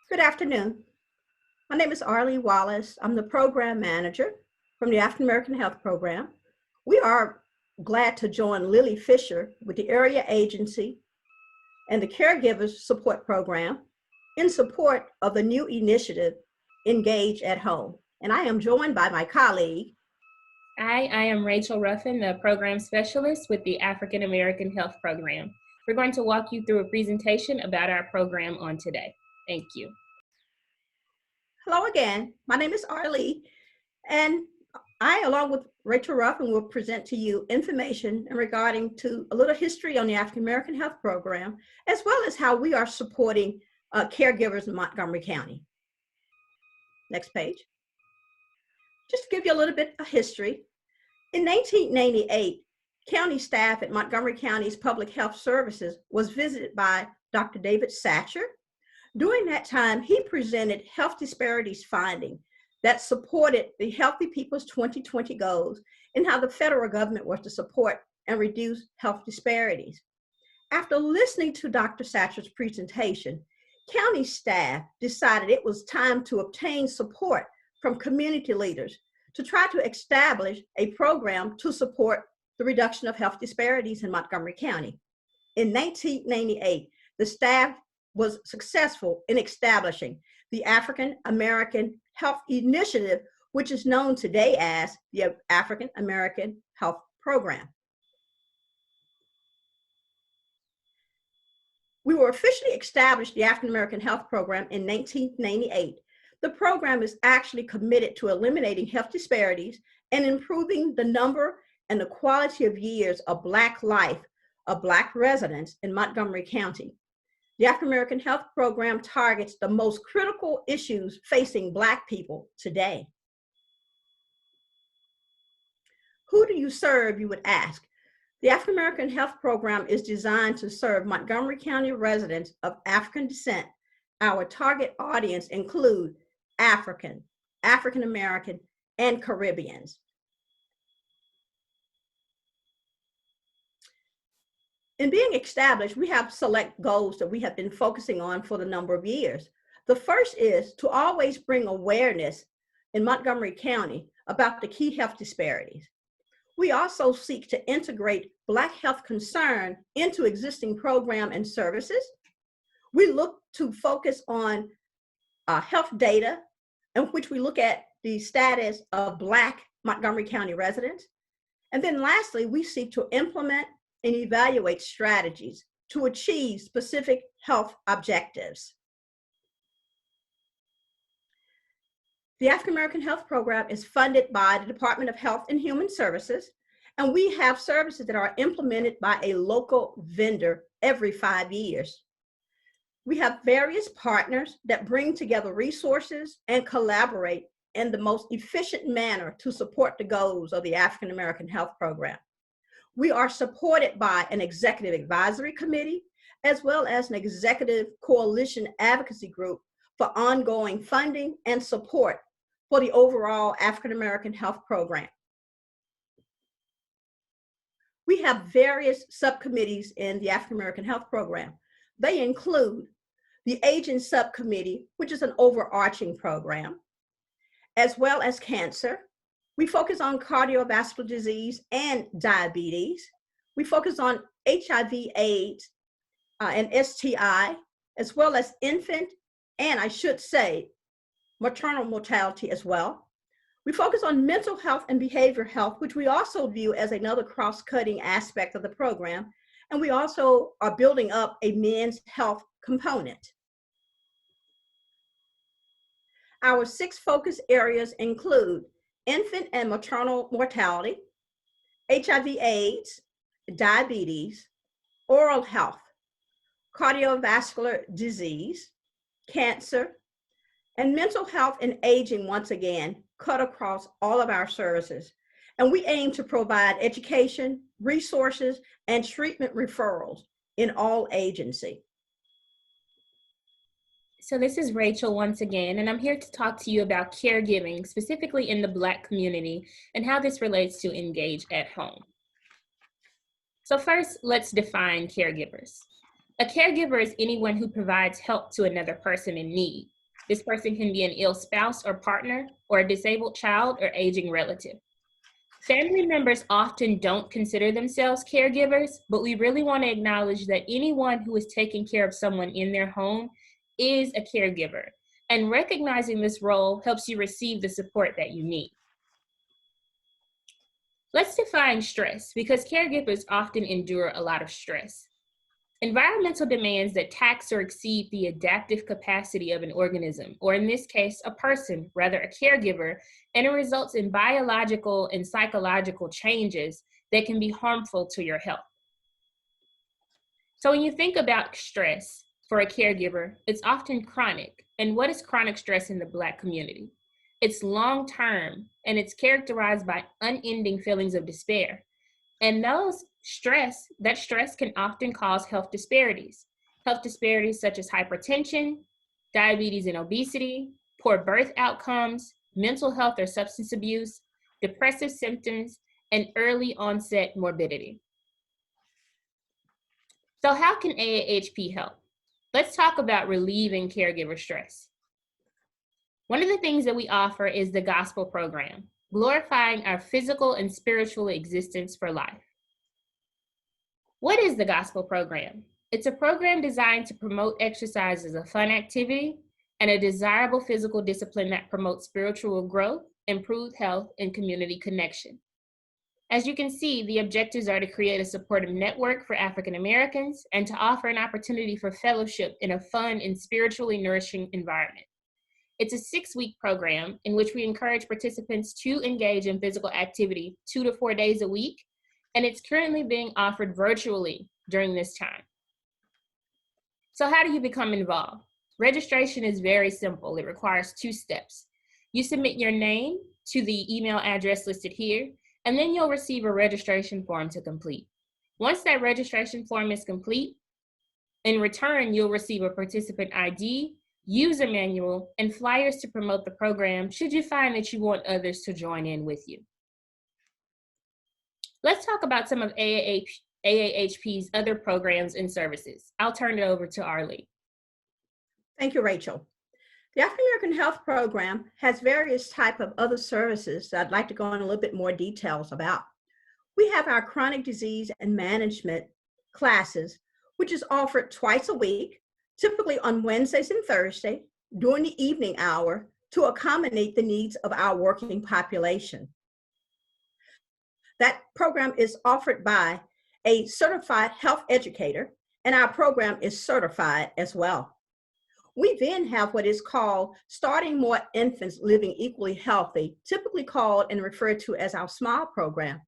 Good afternoon. My name is Arlee Wallace. I'm the program manager from the African American Health Program. We are glad to join Lily Fisher with the area agency and the Caregivers Support Program in support of the new initiative, Engage at Home. And I am joined by my colleague. I am Rachael Ruffin, the program specialist with the African American Health Program. We're going to walk you through a presentation about our program on today. Thank you. Hello again. My name is Arlee, and I, along with Rachael Ruffin, will present to you information regarding to a little history on the African American Health Program, as well as how we are supporting caregivers in Montgomery County. Next page. Just to give you a little bit of history, in 1998, county staff at Montgomery County's Public Health Services was visited by Dr. David Satcher. During that time, he presented health disparities finding that supported the Healthy People's 2020 goals and how the federal government was to support and reduce health disparities. After listening to Dr. Satcher's presentation, county staff decided it was time to obtain support from community leaders to try to establish a program to support the reduction of health disparities in Montgomery County. In 1998, the staff was successful in establishing the African American Health Initiative, which is known today as the African American Health Program. We were officially established the African American Health Program in 1998. The program is actually committed to eliminating health disparities and improving the number and the quality of years of Black life of Black residents in Montgomery County. The African American Health Program targets the most critical issues facing Black people today. Who do you serve, you would ask? The African American Health Program is designed to serve Montgomery County residents of African descent. Our target audience include African, African American, and Caribbeans. In being established, we have select goals that we have been focusing on for the number of years. The first is to always bring awareness in Montgomery County about the key health disparities. We also seek to integrate Black health concern into existing program and services. We look to focus on health data in which we look at the status of Black Montgomery County residents. And then lastly, we seek to implement and evaluate strategies to achieve specific health objectives. The African American Health Program is funded by the Department of Health and Human Services, and we have services that are implemented by a local vendor every 5 years. We have various partners that bring together resources and collaborate in the most efficient manner to support the goals of the African American Health Program. We are supported by an executive advisory committee, as well as an executive coalition advocacy group for ongoing funding and support for the overall African American Health Program. We have various subcommittees in the African American Health Program. They include the Aging Subcommittee, which is an overarching program, as well as cancer. We focus on cardiovascular disease and diabetes. We focus on HIV/AIDS and STI, as well as infant, and I should say, maternal mortality as well. We focus on mental health and behavioral health, which we also view as another cross-cutting aspect of the program. And we also are building up a men's health component. Our 6 focus areas include infant and maternal mortality, HIV/AIDS, diabetes, oral health, cardiovascular disease, cancer, and mental health and aging, once again, cut across all of our services. And we aim to provide education, resources, and treatment referrals in all agencies. So this is Rachael once again, and I'm here to talk to you about caregiving, specifically in the Black community, and how this relates to Engage at Home. So first, let's define caregivers. A caregiver is anyone who provides help to another person in need. This person can be an ill spouse or partner, or a disabled child or aging relative. Family members often don't consider themselves caregivers, but we really want to acknowledge that anyone who is taking care of someone in their home is a caregiver. And recognizing this role helps you receive the support that you need. Let's define stress, because caregivers often endure a lot of stress. Environmental demands that tax or exceed the adaptive capacity of an organism, or in this case, a person, rather a caregiver, and it results in biological and psychological changes that can be harmful to your health. So when you think about stress for a caregiver, it's often chronic. And what is chronic stress in the Black community? It's long-term, and it's characterized by unending feelings of despair. And that stress can often cause health disparities. Health disparities such as hypertension, diabetes and obesity, poor birth outcomes, mental health or substance abuse, depressive symptoms, and early onset morbidity. So how can AAHP help? Let's talk about relieving caregiver stress. One of the things that we offer is the gospel program, glorifying our physical and spiritual existence for life. What is the gospel program? It's a program designed to promote exercise as a fun activity and a desirable physical discipline that promotes spiritual growth, improved health, and community connection. As you can see, the objectives are to create a supportive network for African Americans and to offer an opportunity for fellowship in a fun and spiritually nourishing environment. It's a 6-week program in which we encourage participants to engage in physical activity 2 to 4 days a week, and it's currently being offered virtually during this time. So how do you become involved? Registration is very simple. It requires 2 steps. You submit your name to the email address listed here, and then you'll receive a registration form to complete. Once that registration form is complete, in return, you'll receive a participant ID, user manual, and flyers to promote the program should you find that you want others to join in with you. Let's talk about some of AAHP's other programs and services. I'll turn it over to Arlee. Thank you, Rachael. The African American Health Program has various types of other services that I'd like to go into a little bit more details about. We have our chronic disease and management classes, which is offered twice a week, typically on Wednesdays and Thursdays during the evening hour to accommodate the needs of our working population. That program is offered by a certified health educator, and our program is certified as well. We then have what is called Starting More Infants Living Equally Healthy, typically called and referred to as our SMILE program.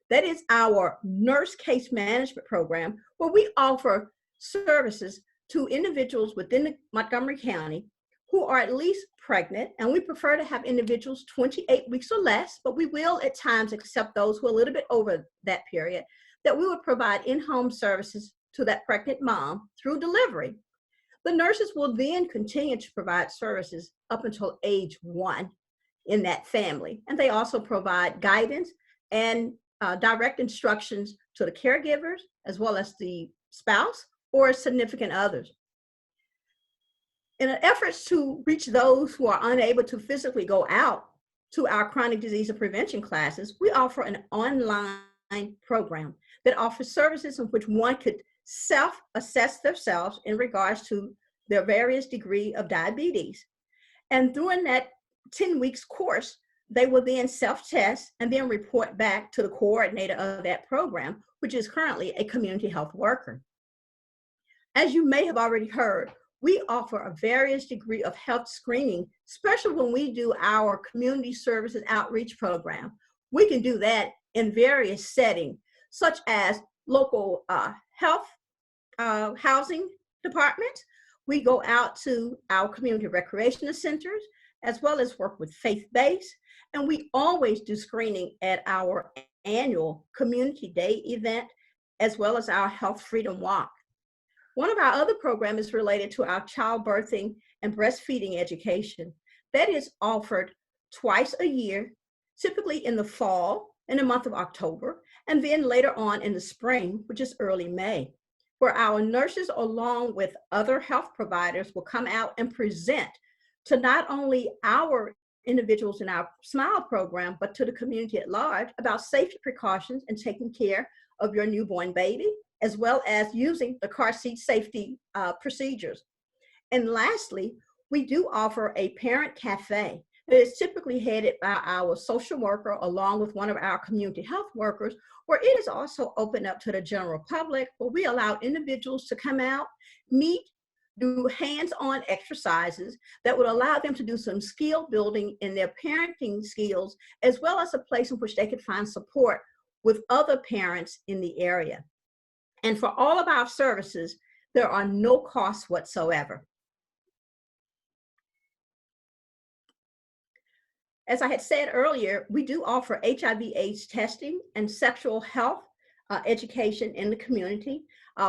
That is our nurse case management program, where we offer services to individuals within the Montgomery County who are at least pregnant, and we prefer to have individuals 28 weeks or less, but we will at times accept those who are a little bit over that period, that we would provide in-home services to that pregnant mom through delivery. The nurses will then continue to provide services up until age 1 in that family. And they also provide guidance and direct instructions to the caregivers, as well as the spouse or significant others. In an effort to reach those who are unable to physically go out to our chronic disease and prevention classes, we offer an online program that offers services in which one could self-assess themselves in regards to their various degree of diabetes. And during that 10 weeks course, they will then self-test and then report back to the coordinator of that program, which is currently a community health worker. As you may have already heard, we offer a various degree of health screening, especially when we do our community services outreach program. We can do that in various settings, such as local health housing departments. We go out to our community recreational centers, as well as work with faith-based, and we always do screening at our annual Community Day event, as well as our Health Freedom Walk. One of our other programs is related to our childbirthing and breastfeeding education. That is offered twice a year, typically in the fall, in the month of October, and then later on in the spring, which is early May, where our nurses, along with other health providers, will come out and present to not only our individuals in our SMILE program, but to the community at large about safety precautions and taking care of your newborn baby, as well as using the car seat safety procedures. And lastly, we do offer a parent cafe that is typically headed by our social worker along with one of our community health workers, where it is also open up to the general public, where we allow individuals to come out, meet, do hands-on exercises that would allow them to do some skill building in their parenting skills, as well as a place in which they could find support with other parents in the area. And for all of our services, there are no costs whatsoever. As I had said earlier, we do offer HIV/AIDS testing and sexual health education in the community.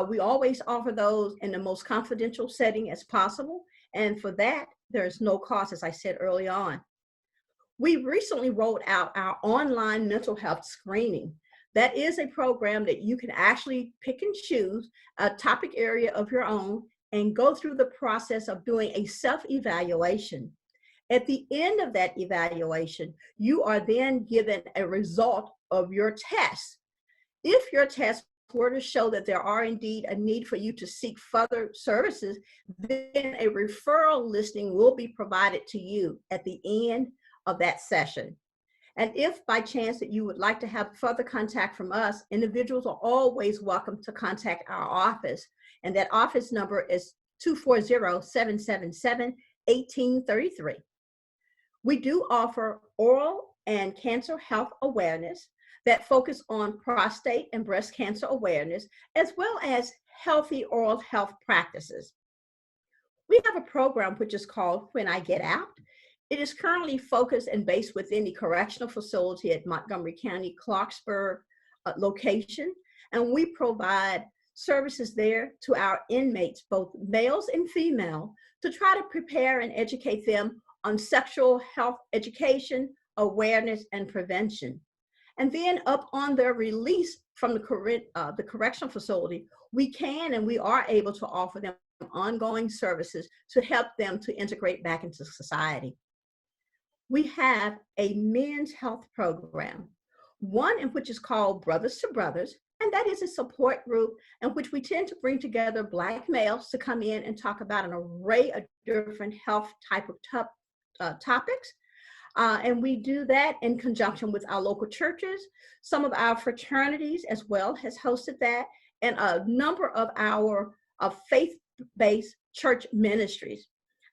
We always offer those in the most confidential setting as possible. And for that, there's no cost, as I said early on. We recently rolled out our online mental health screening. That is a program that you can actually pick and choose a topic area of your own and go through the process of doing a self-evaluation. At the end of that evaluation, you are then given a result of your test. If your test were to show that there are indeed a need for you to seek further services, then a referral listing will be provided to you at the end of that session. And if by chance that you would like to have further contact from us, individuals are always welcome to contact our office. And that office number is 240-777-1833. We do offer oral and cancer health awareness that focus on prostate and breast cancer awareness, as well as healthy oral health practices. We have a program which is called When I Get Out. It is currently focused and based within the correctional facility at Montgomery County, Clarksburg location, and we provide services there to our inmates, both males and female, to try to prepare and educate them on sexual health education, awareness, and prevention. And then up on their release from the correctional facility, we can and we are able to offer them ongoing services to help them to integrate back into society. We have a men's health program, one in which is called Brothers to Brothers, and that is a support group in which we tend to bring together Black males to come in and talk about an array of different health type of topics. And we do that in conjunction with our local churches. Some of our fraternities as well has hosted that, and a number of our faith-based church ministries.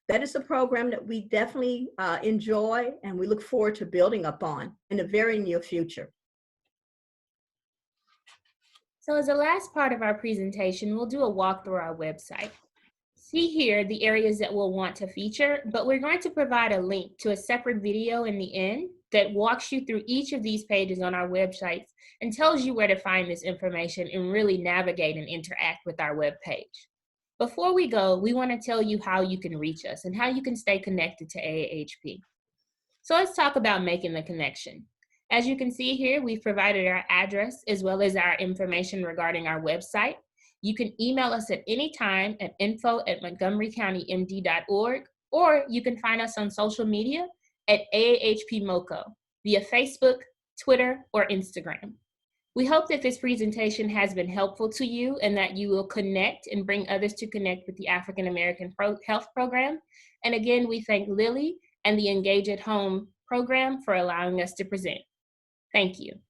That is a program that we definitely enjoy and we look forward to building upon in the very near future. So as the last part of our presentation, we'll do a walk through our website. See here the areas that we'll want to feature, but we're going to provide a link to a separate video in the end that walks you through each of these pages on our websites and tells you where to find this information and really navigate and interact with our webpage. Before we go, we want to tell you how you can reach us and how you can stay connected to AAHP. So let's talk about making the connection. As you can see here, we've provided our address as well as our information regarding our website. You can email us at any time at info@montgomerycountymd.org, or you can find us on social media at AAHP MoCo via Facebook, Twitter, or Instagram. We hope that this presentation has been helpful to you and that you will connect and bring others to connect with the African American Health Program. And again, we thank Lily and the Engage at Home program for allowing us to present. Thank you.